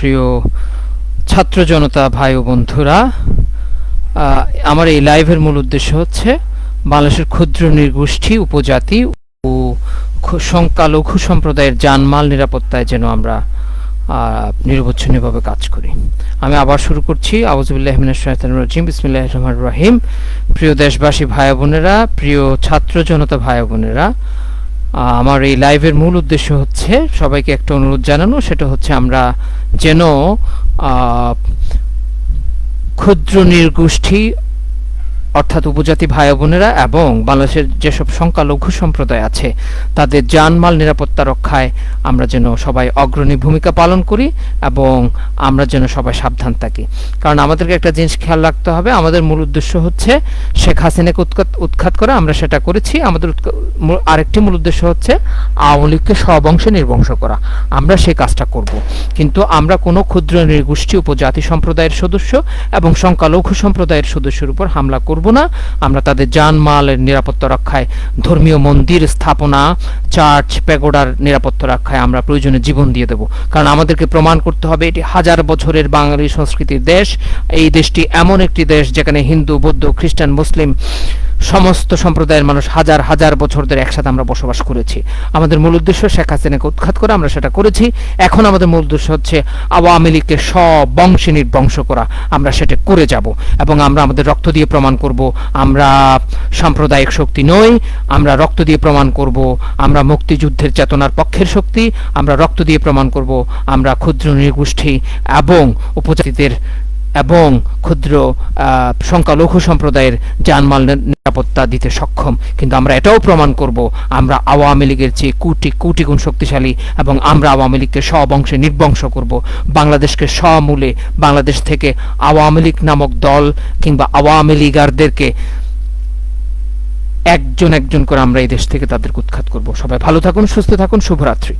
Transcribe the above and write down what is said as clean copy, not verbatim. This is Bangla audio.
প্রিয় ছাত্র জনতা ভাই ও বন্ধুরা, আমার এই লাইভের মূল উদ্দেশ্য হচ্ছে বাংলাদেশের ক্ষুদ্র নৃগোষ্ঠী, উপজাতি ও সংখ্যালঘু সম্প্রদায়ের জানমাল নিরাপত্তায় যেন আমরা নিরবচ্ছিন্নভাবে কাজ করি। আমি আবার শুরু করছি। আউযুবিল্লাহি মিনাশ শাইতানির রাজিম। বিসমিল্লাহির রহমানির রহিম। প্রিয় দেশবাসী ভাই বোনেরা, প্রিয় ছাত্র জনতা ভাই বোনেরা, আমার এই লাইভের মূল উদ্দেশ্য হচ্ছে সবাইকে একটা অনুরোধ জানানো, সেটা হচ্ছে আমরা যেন ক্ষুদ্র নৃগোষ্ঠী অর্থাৎ উপজাতি ভাই বোনেরা এবং বাংলাদেশের যেসব সংখ্যালঘু সম্প্রদায় আছে তাদের জানমাল নিরাপত্তা রক্ষায় আমরা যেন সবাই অগ্রণী ভূমিকা পালন করি এবং আমরা যেন সবাই সাবধান থাকি। কারণ আমাদেরকে একটা জিনিস খেয়াল রাখতে হবে, আমাদের মূল উদ্দেশ্য হচ্ছে শেখ হাসিনাকে উৎখাত করা, আমরা সেটা করেছি। আমাদের আরেকটি মূল উদ্দেশ্য হচ্ছে আওয়ামী লীগকে সব অংশে নির্বংশ করা, আমরা সেই কাজটা করব। কিন্তু আমরা কোনো ক্ষুদ্র নৃগোষ্ঠী, উপজাতি সম্প্রদায়ের সদস্য এবং সংখ্যালঘু সম্প্রদায়ের সদস্যের উপর হামলা করব না। আমরা তাদের জানমালের নিরাপত্তা রক্ষায়, ধর্মীয় মন্দির স্থাপনা, চার্চ, প্যাগোডার নিরাপত্তা রক্ষায় আমরা প্রয়োজনে জীবন দিয়ে দেব। কারণ আমাদেরকে প্রমাণ করতে হবে এটি হাজার বছরের বাঙালি সংস্কৃতির দেশ। এই দেশটি এমন একটি দেশ যেখানে হিন্দু, বৌদ্ধ, খ্রিস্টান, মুসলিম সমস্ত সম্প্রদায়ের মানুষ হাজার হাজার বছর ধরে একসাথে আমরা বসবাস করেছি। আমাদের মূল উদ্দেশ্য শেখ হাসিনাকে উৎখাত করা, আমরা সেটা করেছি। এখন আমাদের মূল উদ্দেশ্য হচ্ছে আওয়ামী লীগকে সব বংশে নির্বংশ করা, আমরা সেটা করে যাব এবং আমরা আমাদের রক্ত দিয়ে প্রমাণ করব আমরা সাম্প্রদায়িক শক্তি নই। আমরা রক্ত দিয়ে প্রমাণ করব আমরা মুক্তিযুদ্ধের চেতনার পক্ষের শক্তি। আমরা রক্ত দিয়ে প্রমাণ করব আমরা ক্ষুদ্র নৃগোষ্ঠী এবং উপজাতিদের এবং ক্ষুদ্র সংখ্যালঘু সম্প্রদায়ের জানমাল নিরাপত্তা দিতে সক্ষম। কিন্তু আমরা এটাও প্রমাণ করব আমরা আওয়ামী লীগের চেয়ে কোটি কোটি গুণ শক্তিশালী এবং আমরা আওয়ামী লীগকে সব অংশে নির্বংশ করব। বাংলাদেশকে সমূলে, বাংলাদেশ থেকে আওয়ামী লীগ নামক দল কিংবা আওয়ামী লীগারদেরকে একজন একজন করে আমরা এই দেশ থেকে তাদেরকে উৎখাত করব। সবাই ভালো থাকুন, সুস্থ থাকুন, শুভরাত্রি।